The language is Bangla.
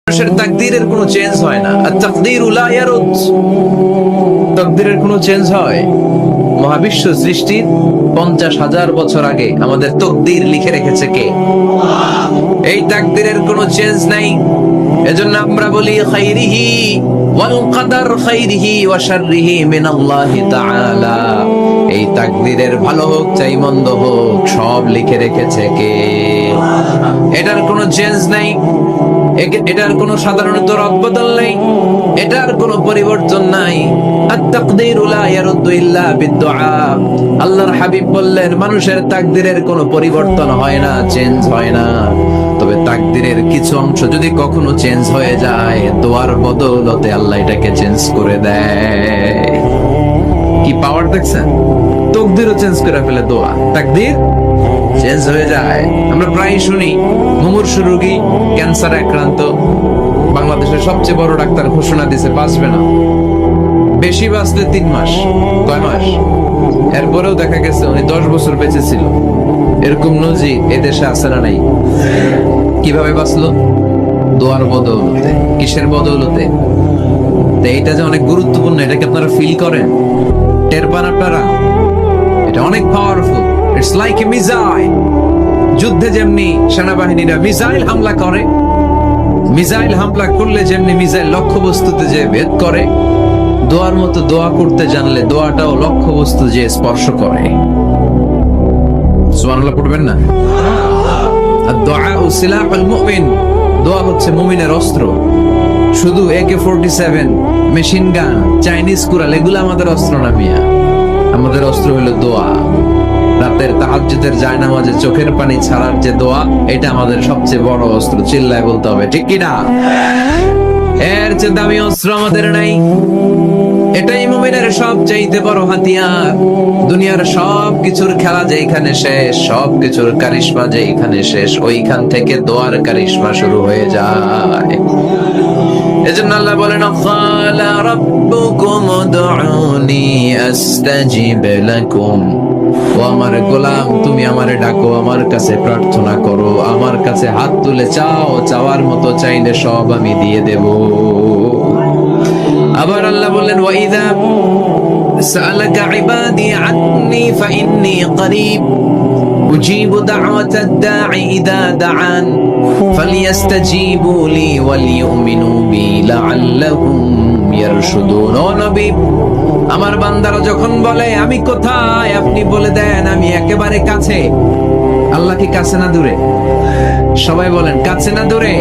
মানুষের তাকদীরের কোনো চেঞ্জ হয় না। আর তাকদীরু লা ইয়ারুদ, তাকদীরের কোনো চেঞ্জ হয়? মহাবিশ্ব সৃষ্টির 50,000 বছর আগে আমাদের তাকদীর লিখে রেখেছে কে? এই তাকদীরের কোনো চেঞ্জ নাই। এজন্য আমরা বলি খাইরিহি ওয়াল কদর, খাইরিহি ওয়া শাররিহি মিনাল্লাহি তাআলা। এই তাকদীরের ভালো হোক চাই মন্দ হোক সব লিখে রেখেছে কে? এটার কোনো চেঞ্জ নাই, এটার কোনো সাধারণত রদবদল নাই, এটার কোনো পরিবর্তন নাই। আত-তাকদীরু লা ইয়ারুদ্দু ইল্লা বিদ-দুআ। আল্লাহর হাবিব বললেন মানুষের তাকদীরের কোনো পরিবর্তন হয় না, চেঞ্জ হয় না। তবে তাকদীরের কিছু অংশ যদি কখনো চেঞ্জ হয়ে যায়, দোয়ার বদৌলতে আল্লাহ এটাকে চেঞ্জ করে দেয়। কি পাওয়ার দেখছেন? তাকদীরও চেঞ্জ করে ফেলে দোয়া, তাকদীর চেঞ্জ হয়ে যায়। আমরা প্রায় শুনি মুমূর্ষু রোগী, ক্যান্সারে আক্রান্ত, বাংলাদেশের সবচেয়ে বড় ডাক্তার ঘোষণা দিয়েছে বাঁচবে না, বেশি বাঁচলে 3 মাস। কয় মাস? এরপরেও দেখা গেছে উনি 10 বছর বেঁচে ছিল। এরকম নজির এদেশে আছে না নাই? কিভাবে বাঁচলো? দোয়ার বদৌলতে। কিসের বদৌলতে? এইটা যে অনেক গুরুত্বপূর্ণ, এটাকে আপনারা ফিল করেন, টের পান আপনারা? এটা অনেক powerful. It's like a missile. যুদ্ধে যেমনি সেনাবাহিনীরা মিসাইল হামলা করে, মিসাইল হামলা করলে যেমনি মিসাইল লক্ষ্যবস্তুতে যে ভেদ করে, দোয়ার মতো দোয়া করতে জানলে দোয়াটাও লক্ষ্যবস্তু যে স্পর্শ করে। সুবহানাল্লাহ পড়বেন না? আদ-দুআউ সিলাহুল মুমিন। দোয়া হচ্ছে মুমিনের অস্ত্র। শুধু AK-47, machine gun, Chinese Corel এগুলো আমাদের অস্ত্র না মিয়া। আমাদের অস্ত্র হলো দোয়া। রাতের তাহাজ্জুদের জায়নামাজে চোখের পানি ছাড়ার যে দোয়া, এটা আমাদের সবচেয়ে বড় অস্ত্র। চিল্লায় বলতে হবে, ঠিক কি না? এর চেয়ে দামি অস্ত্র আমাদের নাই। এটাই মুমিনের সবচাইতে বড় হাতিয়ার। দুনিয়ার সব কিছুর খেলা যেখানে শেষ, সব কিছুর কারিশমা যেখানে শেষ, ওইখান থেকে দোয়ার কারিশমা শুরু হয়ে যায়। এজন্য আল্লাহ বলেন ক্বালা রাব্বুকুম উদউনি আস্তাজিব লাকুম। ও আমার গোলাম, তুমি আমারে ডাকো, আমার কাছে প্রার্থনা করো, আমার কাছে হাত তুলে চাও, চাওয়ার মতো চাইলে সব আমি দিয়ে দেব। আবার আল্লাহ বলেন ওয়াইদা সাআলাকা ইবাদি আন্নী ফাইন্নী করিব উজিবু দাওয়াতাদ দাঈ ইযা দাআন ফালইস্তাজিবু লি ওয়ালিউমিনু বি লাআল্লাহুম ইয়ারশুদুন। ও নবী, আমার বান্দারা যখন বলে আমি কোথায়, আপনি বলে দেন আমি একেবারে কাছে। আল্লাহ কি কাছে না দূরে? সবাই বলেন কাছে না দূরে?